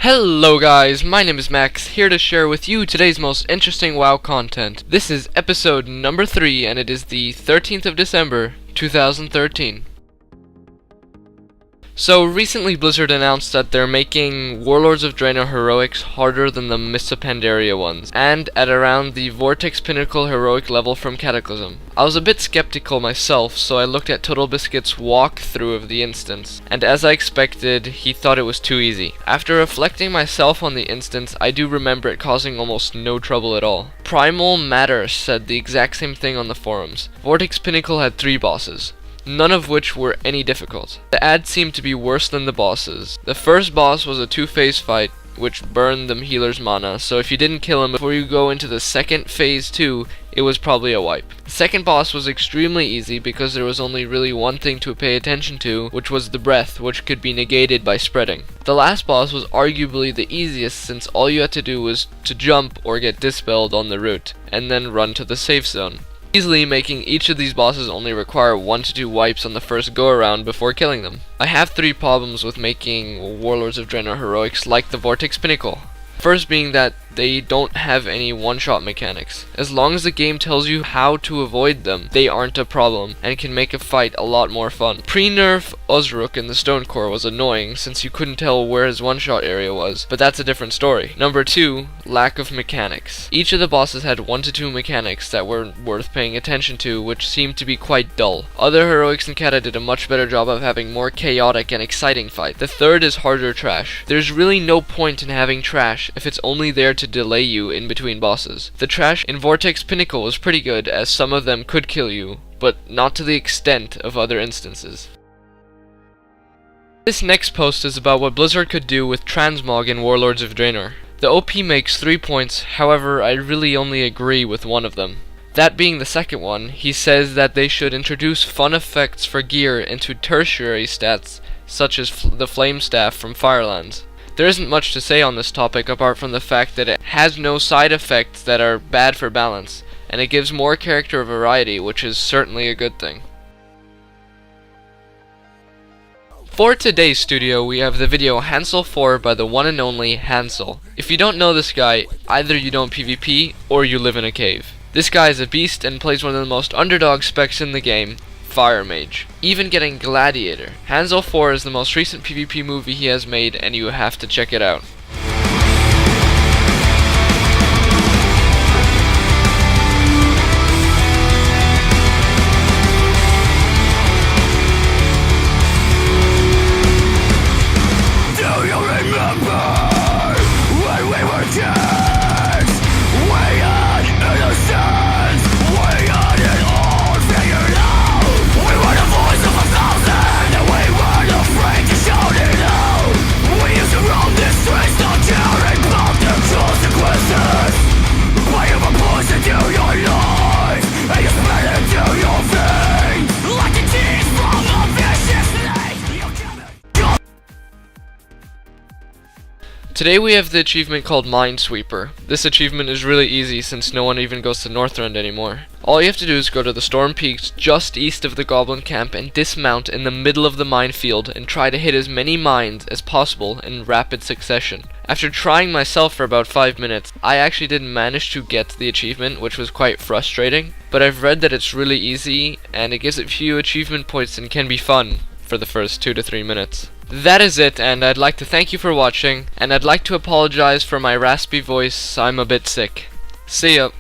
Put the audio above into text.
Hello guys, my name is Max, here to share with you today's most interesting WoW content. This is episode number 3 and it is the 13th of December, 2013. So recently Blizzard announced that they're making Warlords of Draenor heroics harder than the Mists of Pandaria ones, and at around the Vortex Pinnacle heroic level from Cataclysm. I was a bit skeptical myself, so I looked at Total Biscuit's walkthrough of the instance, and as I expected, he thought it was too easy. After reflecting myself on the instance, I do remember it causing almost no trouble at all. Primal Matter said the exact same thing on the forums. Vortex Pinnacle had 3 bosses, none of which were any difficult. The ads seemed to be worse than the bosses. The first boss was a 2-phase fight, which burned the healer's mana, so if you didn't kill him before you go into the second phase 2, it was probably a wipe. The second boss was extremely easy because there was only really one thing to pay attention to, which was the breath, which could be negated by spreading. The last boss was arguably the easiest since all you had to do was to jump or get dispelled on the route, and then run to the safe zone, easily making each of these bosses only require 1 to 2 wipes on the first go around before killing them. I have 3 problems with making Warlords of Draenor heroics like the Vortex Pinnacle. First being that they don't have any one-shot mechanics. As long as the game tells you how to avoid them, they aren't a problem and can make a fight a lot more fun. Pre-nerf Osrook in the Stone Core was annoying since you couldn't tell where his one-shot area was, but that's a different story. Number 2, lack of mechanics. Each of the bosses had 1 to 2 mechanics that were worth paying attention to, which seemed to be quite dull. Other heroics in Kata did a much better job of having more chaotic and exciting fights. The third is harder trash. There's really no point in having trash if it's only there to delay you in between bosses. The trash in Vortex Pinnacle was pretty good, as some of them could kill you, but not to the extent of other instances. This next post is about what Blizzard could do with Transmog in Warlords of Draenor. The OP makes 3 points, however I really only agree with one of them. That being the second one, he says that they should introduce fun effects for gear into tertiary stats, such as the Flame Staff from Firelands. There isn't much to say on this topic apart from the fact that it has no side effects that are bad for balance, and it gives more character variety, which is certainly a good thing. For today's studio, we have the video Hansel 4 by the one and only Hansel. If you don't know this guy, either you don't PvP or you live in a cave. This guy is a beast and plays one of the most underdog specs in the game, Fire Mage, even getting Gladiator. Hansel 4 is the most recent PvP movie he has made, and you have to check it out. Do you remember when we were kids? We had innocence, we had it all figured out. We were the voice of 1,000, and we weren't afraid to shout it out. We used to roam the streets, not caring about the consequences. But you were poison to your life, and you spread it to your veins. Like the tears from a vicious snake, you killed it. Today we have the achievement called Minesweeper. This achievement is really easy since no one even goes to Northrend anymore. All you have to do is go to the Storm Peaks just east of the Goblin Camp and dismount in the middle of the minefield and try to hit as many mines as possible in rapid succession. After trying myself for about 5 minutes, I actually didn't manage to get the achievement, which was quite frustrating, but I've read that it's really easy and it gives a few achievement points and can be fun for the first 2 to 3 minutes. That is it, and I'd like to thank you for watching, and I'd like to apologize for my raspy voice. I'm a bit sick. See ya.